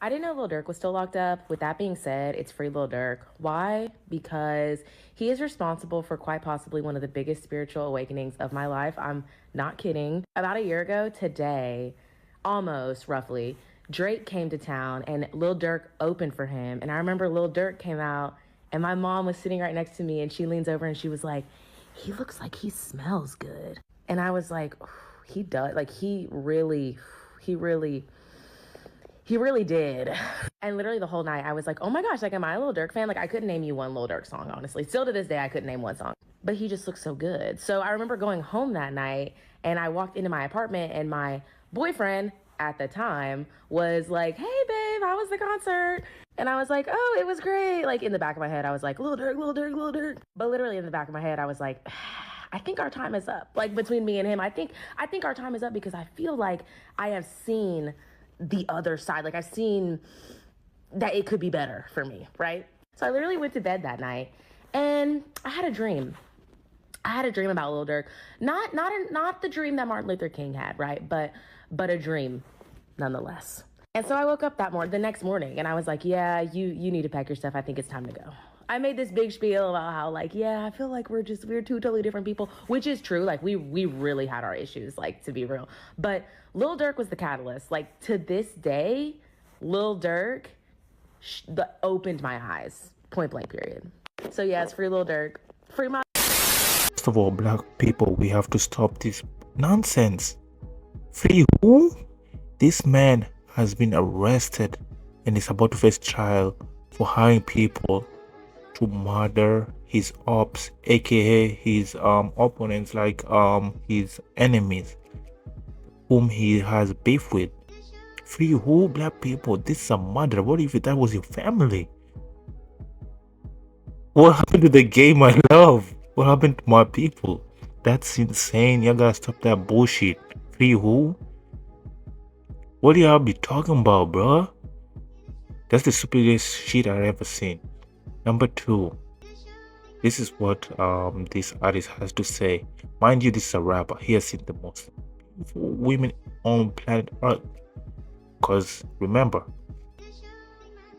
I didn't know Lil Durk was still locked up. With that being said, it's free Lil Durk. Why? Because he is responsible for quite possibly one of the biggest spiritual awakenings of my life. I'm not kidding. About a year ago today, almost roughly, Drake came to town and Lil Durk opened for him. And I remember Lil Durk came out and my mom was sitting right next to me and she leans over and she was like, he looks like he smells good. And I was like, he does. Like, he really he really did. And literally the whole night I was like, oh my gosh, like, am I a Lil Durk fan? Like, I couldn't name you one Lil Durk song, honestly. Still to this day, I couldn't name one song. But he just looked so good. So I remember going home that night and I walked into my apartment and my boyfriend at the time was like, hey babe, how was the concert? And I was like, oh, it was great. Like, in the back of my head, I was like, Lil Durk, Lil Durk, Lil Durk. But literally in the back of my head, I was like, I think our time is up. Like, between me and him, I think our time is up because I feel like I have seen the other side. Like, I've seen that it could be better for me, right? So I literally went to bed that night and I had a dream. I had a dream about Lil Durk. Not the dream that Martin Luther King had, right? But a dream nonetheless. And so I woke up the next morning and I was like, yeah, you need to pack your stuff. I think it's time to go. I made this big spiel about how, like, yeah, I feel like we're two totally different people, which is true. Like, we really had our issues, like, to be real. But Lil Durk was the catalyst. Like, to this day, Lil Durk opened my eyes, point blank, period. So yeah, it's free Lil Durk. Free my... First of all, black people, we have to stop this nonsense. Free who? This man has been arrested and is about to face trial for hiring people to murder his ops, aka his opponents, like his enemies whom he has beef with. Free who? Black people, this is a murder. What if that was your family? What happened to the game I love? What happened to my people? That's insane. You gotta stop that bullshit. Free who? What do y'all be talking about, bro? That's the stupidest shit I've ever seen. Number 2, this is what this artist has to say. Mind you, this is a rapper. He has seen the most beautiful women on planet Earth. Because remember,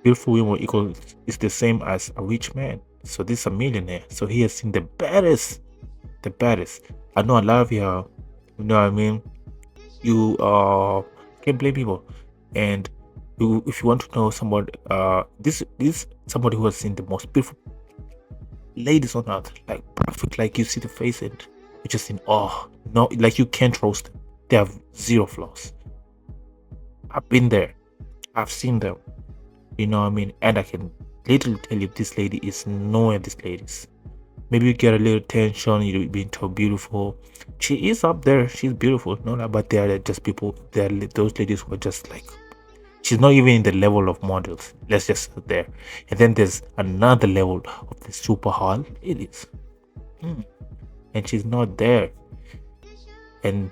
beautiful women is the same as a rich man. So this is a millionaire. So he has seen the baddest. The baddest. I know a lot of y'all, you know what I mean? You can't blame people. And if you want to know somebody, this somebody who has seen the most beautiful ladies on earth, like perfect, like you see the face and you're just in awe. No, like you can't roast them. They have zero flaws. I've been there. I've seen them. You know what I mean? And I can literally tell you this lady is nowhere this lady's. Maybe you get a little attention, you're being so beautiful. She is up there, she's beautiful, no, but they are just people, they are those ladies who are just like, she's not even in the level of models. Let's just sit there. And then there's another level of the super hot ladies. And she's not there. And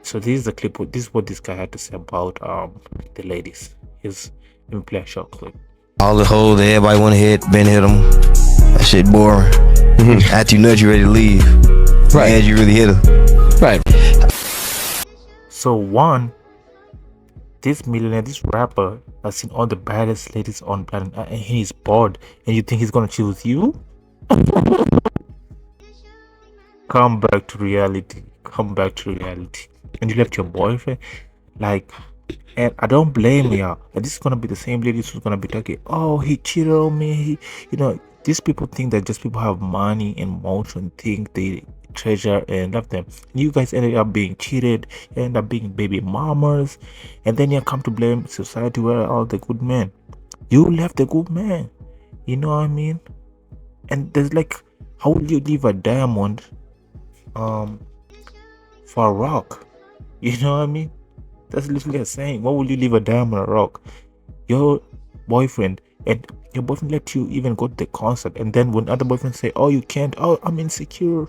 so this is the clip. This is what this guy had to say about the ladies. Let me play a short clip. All the hoes that everybody wanna hit, been hit them. That shit boring. After you nut, you ready to leave. Right. And you really hit her. Right. So one, this millionaire, this rapper has seen all the baddest ladies on planet Earth and he's bored. And you think he's gonna choose you? Come back to reality. Come back to reality. And you left your boyfriend, like, and I don't blame y'all. And this is gonna be the same ladies who's gonna be talking, oh, he cheated on me. These people think that just people have money and emotion, think they treasure and love them. And you guys ended up being cheated, you end up being baby mamas, and then you come to blame society. Where are all the good men? You left the good man. You know what I mean? And there's like, how would you leave a diamond for a rock? You know what I mean? That's literally a saying. What would you leave a diamond or a rock? Your boyfriend, and your boyfriend let you even go to the concert, and then when other boyfriends say, oh, you can't, oh, I'm insecure.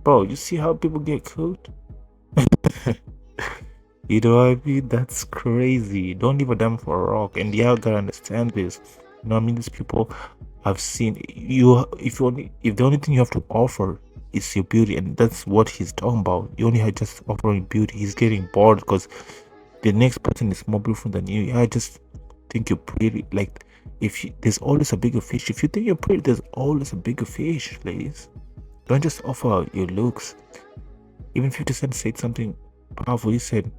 Bro, you see how people get caught? You know what I mean? That's crazy. Don't leave a diamond for a rock. And yeah, I gotta understand this. You know what I mean? These people have seen you. If the only thing you have to offer is your beauty, and that's what he's talking about. You only have just offering beauty. He's getting bored because the next person is more beautiful than you. Yeah, just think you're pretty, like there's always a bigger fish. If you think you're pretty, there's always a bigger fish, ladies. Don't just offer your looks. Even 50 Cent said something powerful. He said,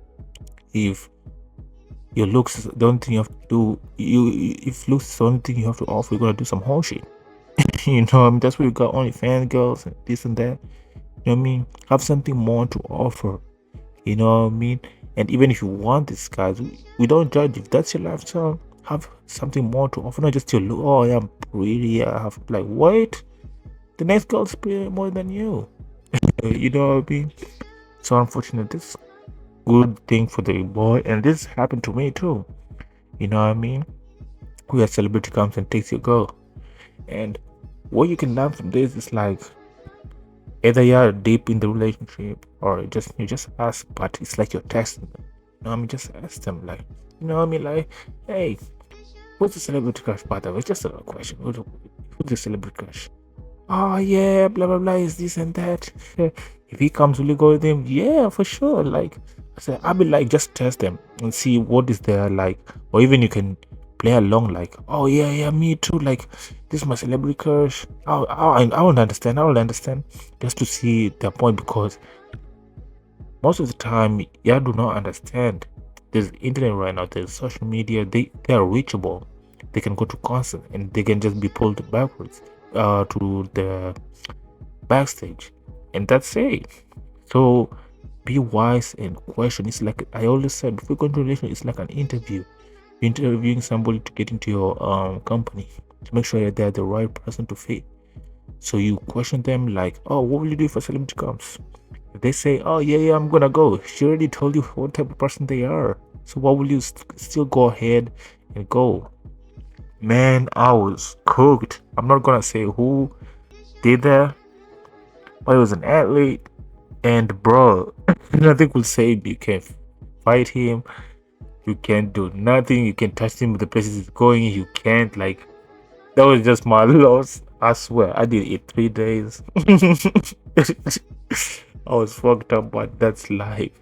if your looks is the only thing you have to do, if looks is the only thing you have to offer, you're gonna do some whole shit. You know what I mean? That's why you got only fan girls and this and that. You know what I mean? Have something more to offer. You know what I mean? And even if you want this, guys, we don't judge. If that's your lifestyle, have something more to offer. Not just your look. Oh, I'm pretty. I have, like, what? The next girl's pretty more than you. You know what I mean? So unfortunate. This good thing for the boy, and this happened to me too. You know what I mean? Where a celebrity comes and takes your girl, and what you can learn from this is like either you're deep in the relationship or you just ask, but it's like you're testing them. You know what I mean? Just ask them, like, you know what I mean? Like, hey, what's the celebrity crush? By the way, it's just a question. Who's the celebrity crush? Oh yeah, blah blah blah, is this and that. If he comes, will you go with him? Yeah, for sure. Like I said, I'll be like, just test them and see what is there, like, or even you can play along, like, oh yeah, me too, like, this is my celebrity crush. I will understand just to see their point, because most of the time you do not understand. There's internet right now, there's social media, they are reachable. They can go to concert and they can just be pulled backwards to the backstage, and that's it. So be wise and question. It's like I always said, before going to a relationship, it's like an interview. You're interviewing somebody to get into your company, to make sure that they're the right person to fit. So you question them like, oh, what will you do if a celebrity comes? If they say, oh yeah, I'm gonna go, she already told you what type of person they are. So why will you still go ahead and go? Man, I was cooked. I'm not gonna say who did that, but it was an athlete, and bro, nothing will save you. You can't fight him, you can't do nothing, you can touch him with the places he's going, you can't, like, that was just my loss. I swear, I did it 3 days. I was fucked up, but that's life.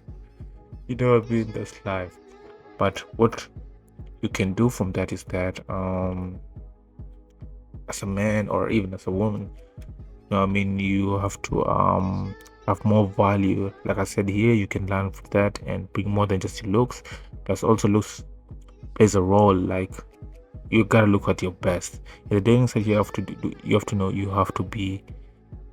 You know what I mean? That's life. But what you can do from that is that as a man or even as a woman, you know what I mean, you have to have more value. Like I said here, you can learn from that and bring more than just your looks. Plus also looks plays a role. Like, you gotta look at your best. In the dating side, you have to know you have to be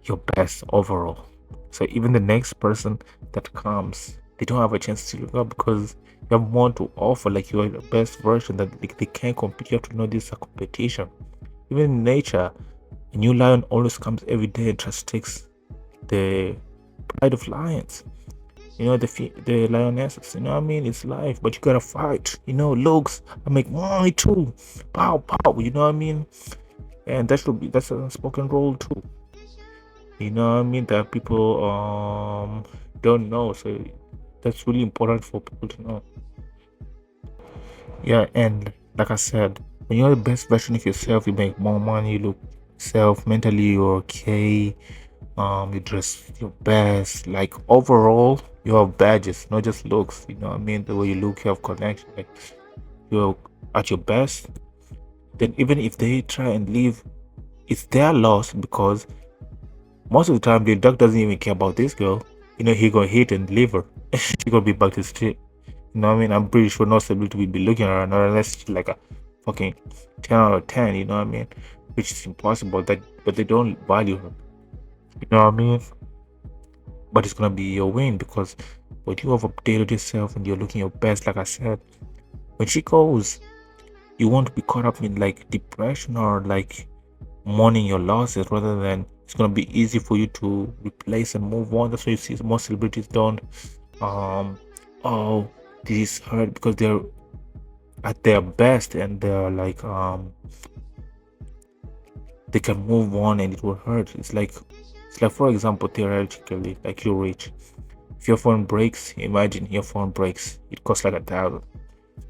your best overall. So even the next person that comes, they don't have a chance to look up because you have more to offer. Like, you are the best version that they can't compete. You have to know this is a competition. Even in nature, a new lion always comes every day and just takes the pride of lions. You know, the lionesses. You know what I mean? It's life, but you gotta fight. You know, looks. I make money too. Pow pow. You know what I mean? And that's a spoken role too. You know what I mean? That people don't know. So that's really important for people to know. Yeah, and like I said, when you're the best version of yourself, you make more money, you look self mentally, you're okay, you dress your best, like overall you have badges, not just looks. You know what I mean? The way you look, you have connection, like you're at your best. Then even if they try and leave, it's their loss, because most of the time the duck doesn't even care about this girl. You know, he gonna hit and leave her. She gonna be back to the street. You know what I mean? I'm pretty sure no celebrity will be looking at her, not unless she's like a fucking 10 out of 10, you know what I mean? Which is impossible, but they don't value her. You know what I mean? But it's gonna be your win, because when you have updated yourself and you're looking your best, like I said, when she goes, you won't be caught up in like depression or like mourning your losses, rather than it's gonna be easy for you to replace and move on. That's why you see most celebrities don't oh, this hurt, because they're at their best and they're like they can move on and it will hurt. It's like for example, theoretically, like you're rich. If your phone breaks, imagine your phone breaks, it costs like 1,000,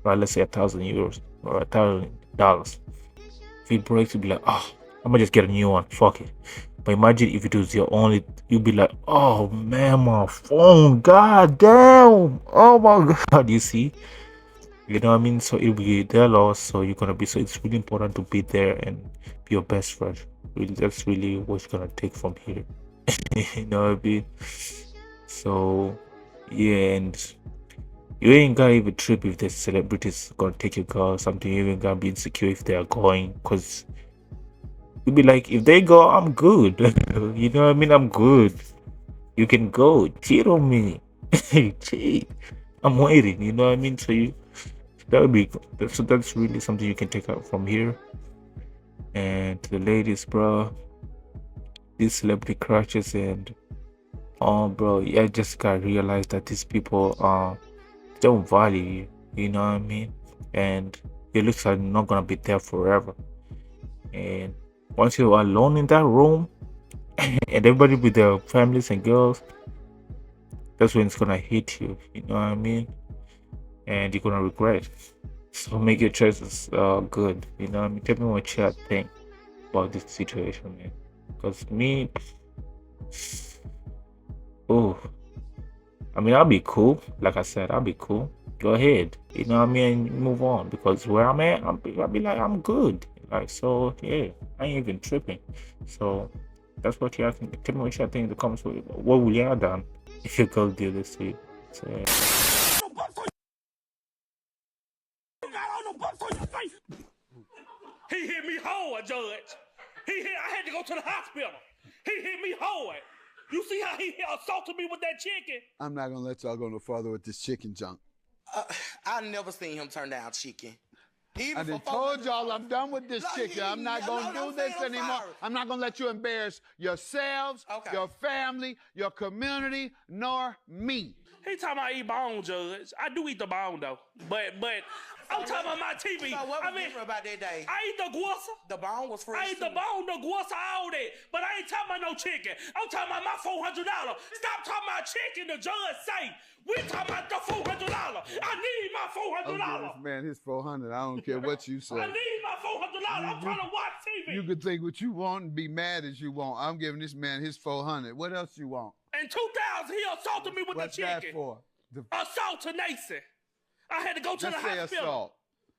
right? Let's say 1,000 euros or $1,000. If it breaks, you'll be like, oh, I'm gonna just get a new one, fuck it. But imagine if it was your only, you'd be like, oh man, my phone, god damn, oh my god. You see, You know what I mean? So it'll be their loss. So you're gonna be. So it's really important to be there and be your best friend. Really, that's really what you're gonna take from here. You know what I mean? So yeah, and you ain't gonna even trip if the celebrities gonna take your car or something. You ain't gonna be insecure if they are going, because you'll be like, if they go, I'm good. You know what I mean? I'm good. You can go. Cheat on me. Cheat. I'm waiting. You know what I mean? So you that would be so that's really something you can take out from here. And to the ladies, bro, these celebrity crushes and bro, yeah, I just gotta realize that these people don't value you. You know what I mean? And it looks like not gonna be there forever. And once you're alone in that room and everybody with their families and girls, that's when it's gonna hit you. You know what I mean? And you're gonna regret. So make your choices good. You know what I mean? Tell me what you think about this situation, man. Because me, oh, I mean, I'll be cool. Like I said, I'll be cool. Go ahead. You know what I mean? Move on. Because where I'm at, I'll be like, I'm good. Like, so, yeah, I ain't even tripping. So, that's what you have to tell me what you think in the comments. What will you have done if your girl did this to you? So, yeah. He hit me hard, Judge. I had to go to the hospital. He hit me hard. You see how he assaulted me with that chicken? I'm not gonna let y'all go no further with this chicken junk. I never seen him turn down chicken. I done told y'all I'm done with this chicken. I'm not gonna do this anymore. I'm not gonna let you embarrass yourselves, your family, your community, nor me. He talking about eat bone, Judge. I do eat the bone though, but I'm talking about my TV. So what was different about that day? I eat the guasa. The bone was fresh. I eat the bone, the guasa, all that. But I ain't talking about no chicken. I'm talking about my $400. Stop talking about chicken. The judge say we talking about the $400. I need my $400. Give this man his 400. I don't care what you say. I need my $400. I'm trying to watch TV. You can think what you want and be mad as you want. I'm giving this man his 400. What else you want? In 2000, he assaulted me with What's the chicken. What's that for? Assault to Nason. I had to go to the hospital. Assault.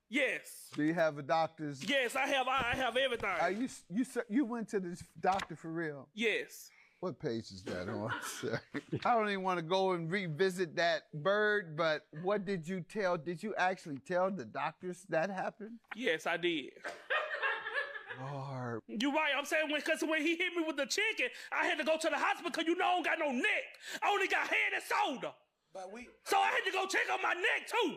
Yes. Do you have a doctor's? Yes, I have everything. You went to this doctor for real? Yes. What page is that on? I don't even want to go and revisit that bird, but what did you tell? Did you actually tell the doctors that happened? Yes, I did. Lord. You're right. I'm saying because when he hit me with the chicken, I had to go to the hospital because you know I don't got no neck. I only got head and shoulder. So I had to go check on my neck too.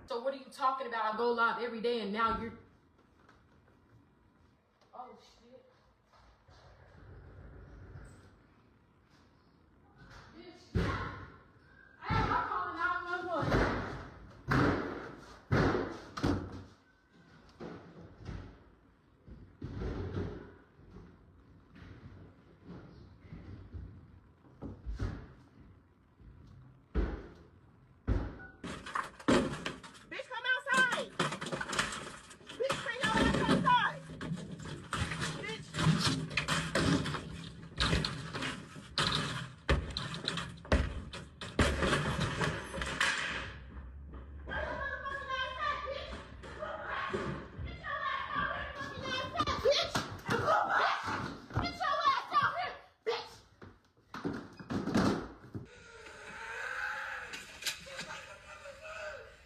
So what are you talking about? I go live every day and now you're... Oh, shit. Bitch. I'm calling 911.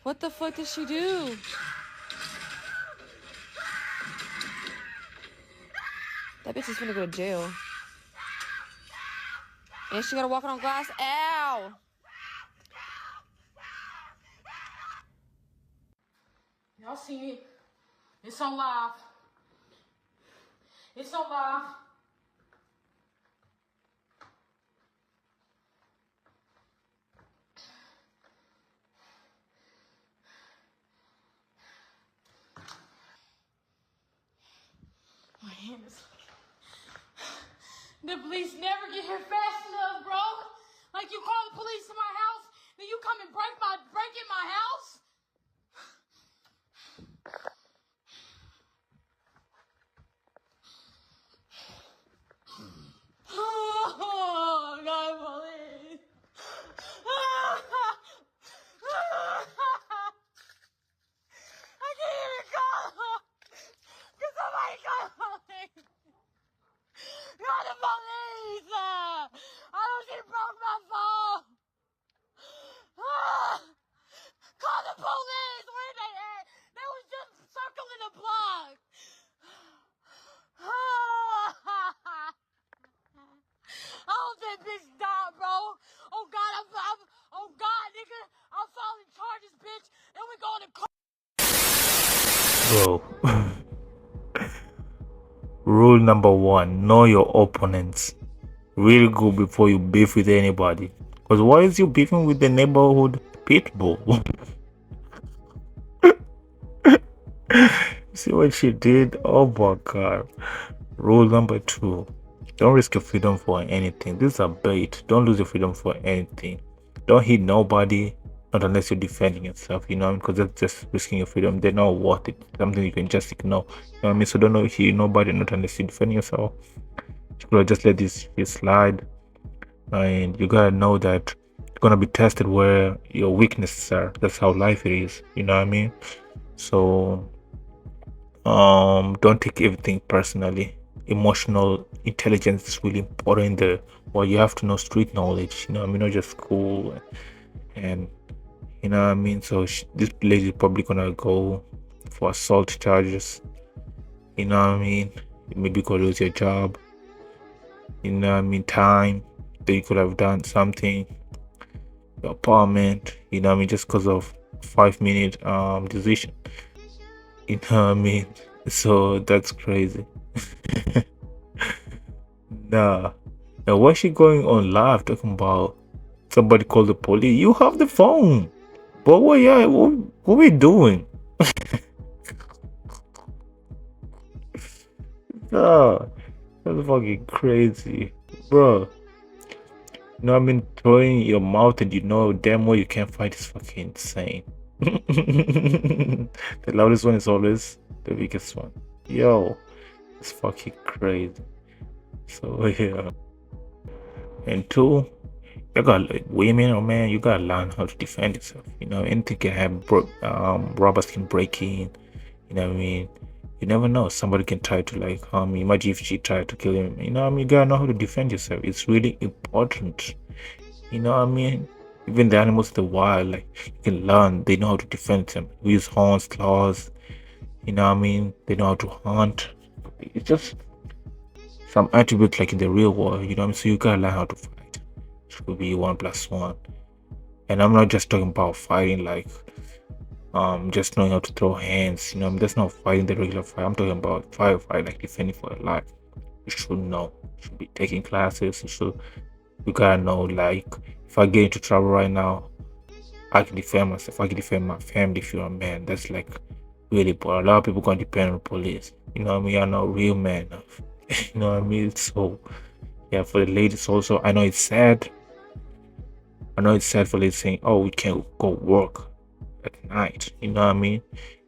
What the fuck did she do? That bitch is gonna go to jail. And she gotta walk on glass. Ow! Y'all see me? It's on live. It's on live. My hands. The police never get here fast enough, bro. Like you call the police to my house, then you come and break in my house. Oh, God. Bro. Rule number 1, know your opponents real good before you beef with anybody. Because why is you beefing with the neighborhood pit bull? See what she did? Oh my god. Rule number 2, don't risk your freedom for anything. This is a bait. Don't lose your freedom for anything. Don't hit nobody, not unless you're defending yourself, you know, because that's just risking your freedom. They're not worth it. Something you can just ignore, you know what I mean? So don't hit nobody, not unless you're defending yourself. You gotta just let this shit slide, and you gotta know that you're gonna be tested where your weaknesses are. That's how life it is, you know what I mean? So don't take everything personally. Emotional intelligence is really important there. Well, you have to know street knowledge, you know what I mean, not just school and you know what I mean. So this lady is probably gonna go for assault charges, you know what I mean. Maybe you could lose your job, you know what I mean, time that you could have done something, your apartment, you know what I mean, just because of 5-minute decision, you know what I mean. So that's crazy. Nah. Now why is she going on live talking about somebody called the police? You have the phone. But what are we doing? Nah, that's fucking crazy. Bro. You know what I mean? Throwing your mouth and you know damn well you can't fight is fucking insane. The loudest one is always the weakest one. Yo, it's fucking crazy. So yeah. And 2, you gotta, like, women or man, you gotta learn how to defend yourself. You know, anything can happen. Robbers can break in. You know what I mean? You never know. Somebody can try to like harm you. Imagine if she tried to kill him. You know what I mean? You gotta know how to defend yourself. It's really important. You know what I mean? Even the animals in the wild, like, you can learn. They know how to defend them. We use horns, claws. You know what I mean? They know how to hunt. It's just some attributes like in the real world. You know what I mean? So you gotta learn how to fight. It should be 1+1. And I'm not just talking about fighting like just knowing how to throw hands, you know, that's not fighting the regular fight. I'm talking about fight like defending for your life. You should know. You should be taking classes. You gotta know, like, if I get into trouble right now, I can defend myself. I can defend my family. If you're a man, that's like really important. A lot of people gonna depend on police. You know what I mean? You're not real man enough. You know what I mean? So yeah, for the ladies also, I know it's sad. I know it's sad for ladies saying, oh, we can't go work at night. You know what I mean?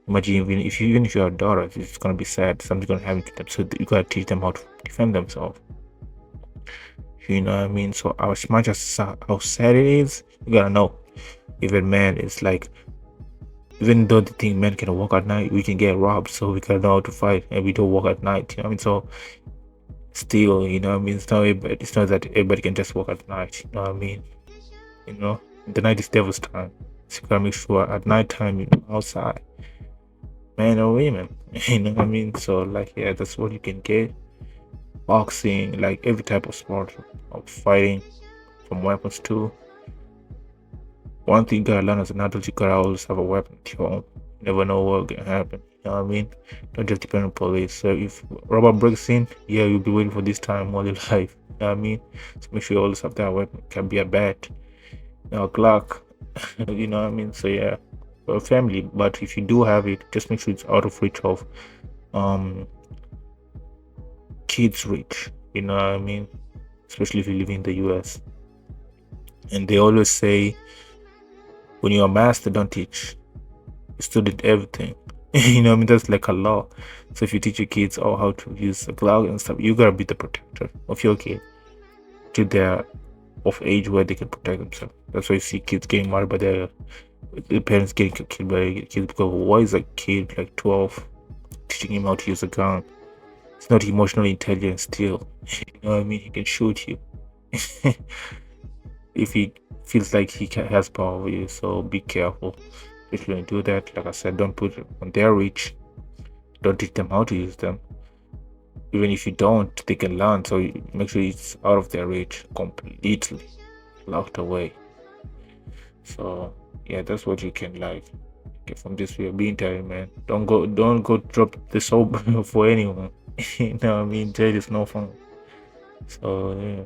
Imagine even if you have daughters, it's gonna be sad. Something's gonna happen to them. So you gotta teach them how to defend themselves. You know what I mean? So as much as how sad it is, you gotta know. Even man, it's like, even though they think men can work at night, we can get robbed. So we gotta know how to fight, and we don't work at night. You know what I mean? So still, you know what I mean? It's not that everybody can just work at night. You know what I mean? You know, the night is devil's time. So you gotta make sure at night time you're outside, man or women. You know what I mean? So like, yeah, that's what you can get. Boxing, like every type of sport of fighting, from weapons too. One thing you gotta learn as an adult, you gotta always have a weapon at your own. You never know what can happen. You know what I mean? Don't just depend on police. So if robber breaks in, yeah, you'll be waiting for this time all your life. You know what I mean? So make sure you always have that weapon. It can be a bat, you know, a Glock. You know what I mean? So yeah, for family. But if you do have it, just make sure it's out of reach of kids reach. You know what I mean? Especially if you live in the US. And they always say, when you're a master, don't teach. You student everything. You know what I mean? That's like a law. So if you teach your kids how to use a Glock and stuff, you gotta be the protector of your kid till they're of age where they can protect themselves. That's why you see kids getting married by their parents getting killed by kids, because why is a kid like 12 teaching him how to use a gun? It's not emotionally intelligent still. You know what I mean? He can shoot you if he feels like he has power over you. So be careful. If you do that, like I said, don't put it on their reach. Don't teach them how to use them. Even if you don't, they can learn. So make sure it's out of their reach completely, locked away. So yeah, that's what you can from this way, being telling, man. Don't go drop the soap for anyone. You know what I mean? Jail is no fun. So yeah.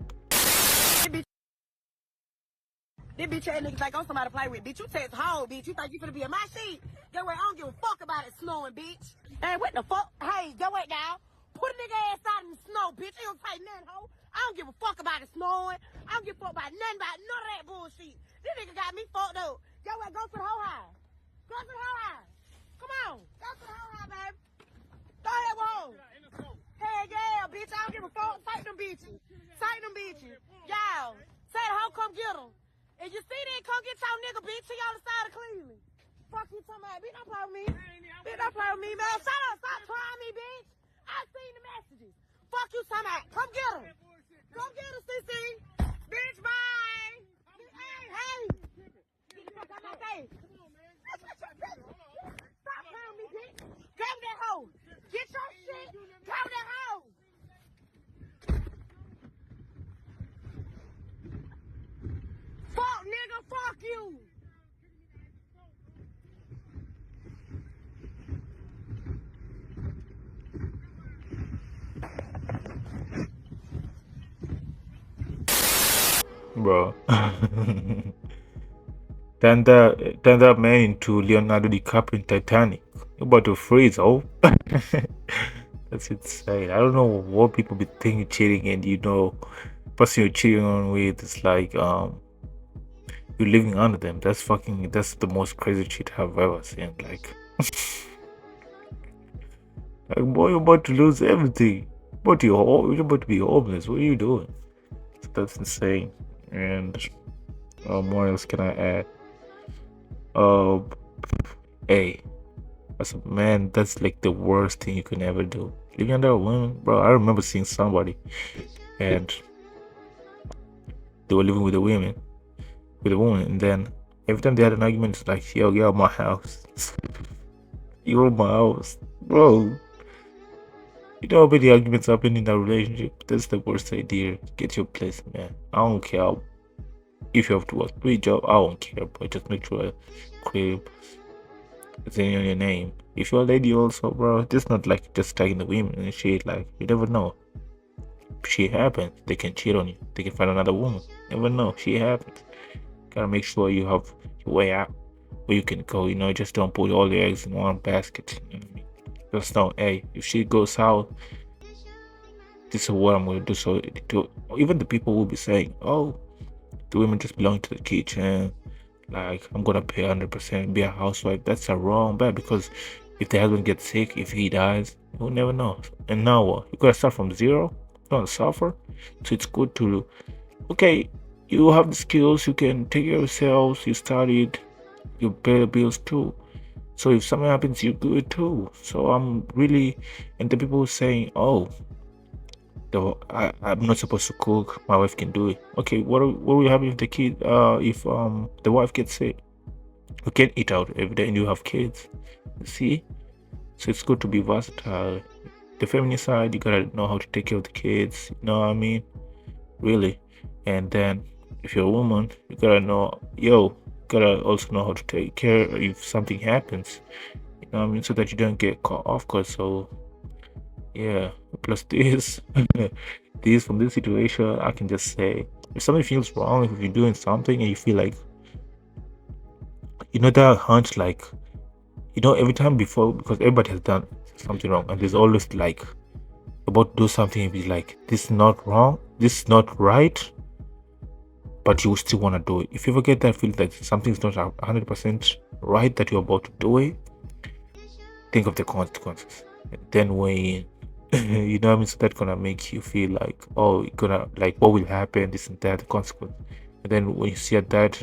This bitch ass nigga think I'm somebody to play with. Bitch, you text hoe, bitch. You think you finna be in my seat? Get away, I don't give a fuck about it snowing, bitch. Hey, what the fuck? Hey, get away now. Put a nigga ass out in the snow, bitch. You don't take nothing, hoe. I don't give a fuck about it snowing. I don't give a fuck about nothing about none of that bullshit. This nigga got me fucked up. Get away, go to the hoe house. Go to the hoe house. Come on. Go to the hoe house, baby. Go ahead, hoe. Hell yeah, bitch. I don't give a fuck. Take them bitches. Take them bitches. Y'all. Say the hoe come get them. And you see that, come get your nigga, bitch, he on the side of Cleveland. Fuck you talking about, bitch, don't play with me. Bitch, don't play with me, man. Shut up, stop trying me, bitch. I seen the messages. Fuck you talking about. Come get him. Come get him, CC. Bitch, bye. Hey. Get the fuck out my face. Stop playing with me, bitch. Grab that hoe. Get your shit. Grab that hoe. Fuck, nigga, fuck you. Bro. Turn that man into Leonardo DiCaprio in Titanic. You're about to freeze, oh. That's insane. I don't know what people be thinking cheating, and you know, person you're cheating on with is like you're living under them. That's the most crazy cheat I've ever seen. Like, like boy, you're about to lose everything. You're about to be homeless. What are you doing? So that's insane. And what else can I add? Hey, as a man, that's like the worst thing you can ever do. Living under a woman, bro. I remember seeing somebody, and they were living with a woman, and then every time they had an argument, it's like, yo, get out of my house. You're in my house, bro. You know how many arguments happen in a relationship? That's the worst idea. Get your place, man. I don't care if you have to work 3 jobs. I don't care, but just make sure crib is in your name. If you're a lady also, bro, it's not like just tagging the women and shit. Like, you never know. Shit happens. They can cheat on you. They can find another woman. Never know. Shit happens. Gotta make sure you have your way out where you can go. You know, just don't put all your eggs in one basket. You know what I mean? Just know, hey, if she goes out, this is what I'm gonna do. So even the people will be saying, oh, the women just belong to the kitchen. Like, I'm gonna pay 100%, be a housewife. That's a wrong bet, because if the husband gets sick, if he dies, you'll never know. And now what? You gotta start from zero. You don't suffer. So it's good to, okay, you have the skills, you can take care of yourselves, you studied, you pay the bills too. So if something happens, you do it too. So I'm really, and the people saying, oh, I'm not supposed to cook, my wife can do it. Okay, what will happen if the kid, if the wife gets sick? You can't eat out every day and you have kids. See? So it's good to be versatile. The feminine side, you gotta know how to take care of the kids. You know what I mean? Really. And then if you're a woman, you gotta know, gotta also know how to take care if something happens. You know what I mean? So that you don't get caught off guard. So yeah. Plus this from this situation, I can just say, if something feels wrong, if you're doing something and you feel like, you know, that hunch, like, you know, every time before, because everybody has done something wrong, and there's always like about to do something and be like, this is not wrong, this is not right, but you still want to do it. If you ever get that feeling that something's not 100% right, that you're about to do it, think of the consequences and then weigh in. You know what I mean? So that's gonna make you feel like, oh, gonna, like, what will happen, this and that, the consequence. And then when you see that,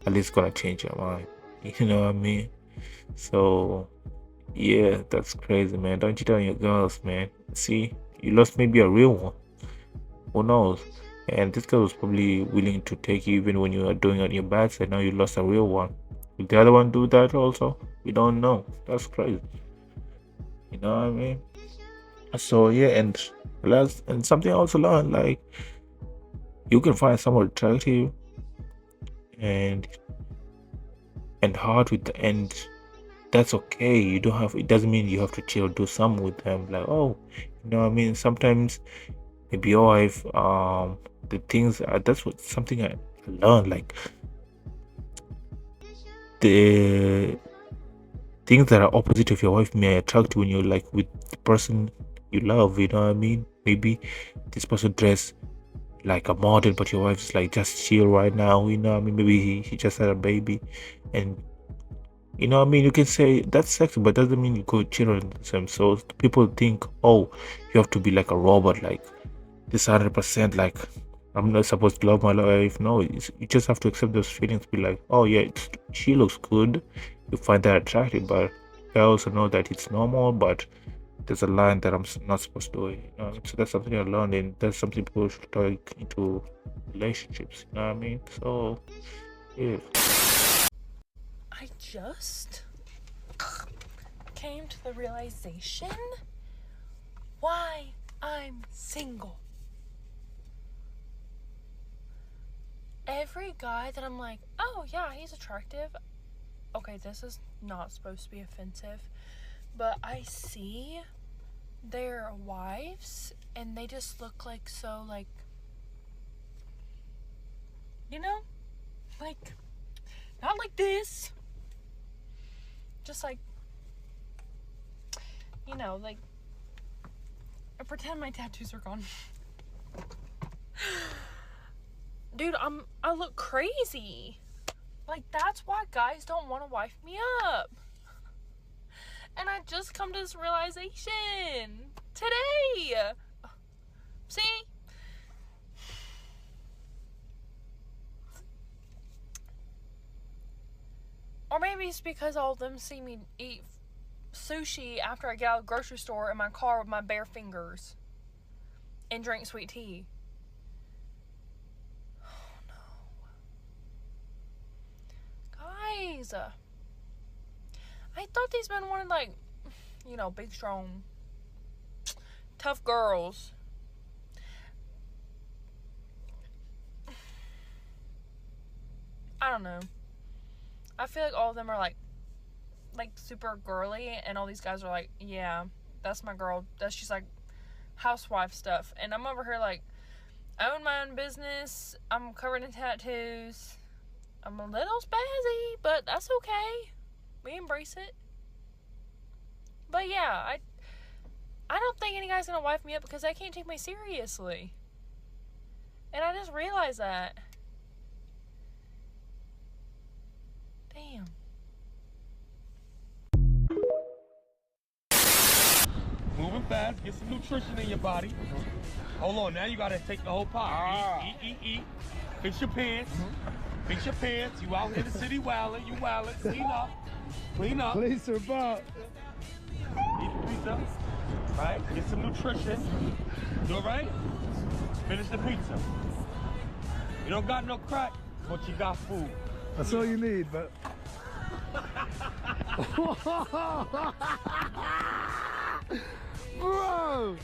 at least gonna change your mind. You know what I mean? So yeah, that's crazy, man. Don't cheat on your girls, man. See, you lost maybe a real one. Who knows? And this girl was probably willing to take you even when you are doing on your bad side. Now you lost a real one. Will the other one do that also? We don't know. That's crazy. You know what I mean? So yeah, and something I also learned, like, you can find someone attractive and hard with the end, that's okay. You don't have, it doesn't mean you have to chill or do something with them. Like, oh, you know what I mean? Sometimes maybe your wife, the things, that's what something I learned. Like, the things that are opposite of your wife may attract you when you're like with the person you love, you know what I mean? Maybe this person dress like a model, but your wife's like just chill right now, you know what I mean? Maybe he just had a baby, and you know what I mean? You can say that's sexy, but doesn't mean you go chill on them. So people think, oh, you have to be like a robot, like this 100%, like I'm not supposed to love my wife. No, you just have to accept those feelings. Be like, oh yeah, she looks good. You find that attractive, but I also know that it's normal. But there's a line that I'm not supposed to do. You know? So that's something I learned, and that's something people should take into relationships. You know what I mean? So yeah. I just came to the realization why I'm single. Every guy that I'm like, oh yeah, he's attractive. Okay, this is not supposed to be offensive, but I see their wives and they just look like so, like, you know, like, not like this, just like, you know, like, I pretend my tattoos are gone. Dude, I look crazy. Like, that's why guys don't want to wife me up. And I just come to this realization today. See? Or maybe it's because all of them see me eat sushi after I get out of the grocery store in my car with my bare fingers and drink sweet tea. Guys, I thought these men wanted, like, you know, big, strong, tough girls. I don't know. I feel like all of them are, like super girly, and all these guys are like, yeah, that's my girl. That's just, like, housewife stuff. And I'm over here, like, I own my own business. I'm covered in tattoos. I'm a little spazzy, but that's okay. We embrace it. But yeah, I don't think any guy's gonna wife me up because they can't take me seriously. And I just realized that. Damn. Moving fast, get some nutrition in your body. Hold on, now you gotta take the whole pot. Eat. Fix your pants. Fix your pants. You out here in the city wildin'. You wildin'. Clean up. Police are about. Eat the pizza. Right? Get some nutrition. You alright? Finish the pizza. You don't got no crack, but you got food. That's all you need, but. Bro!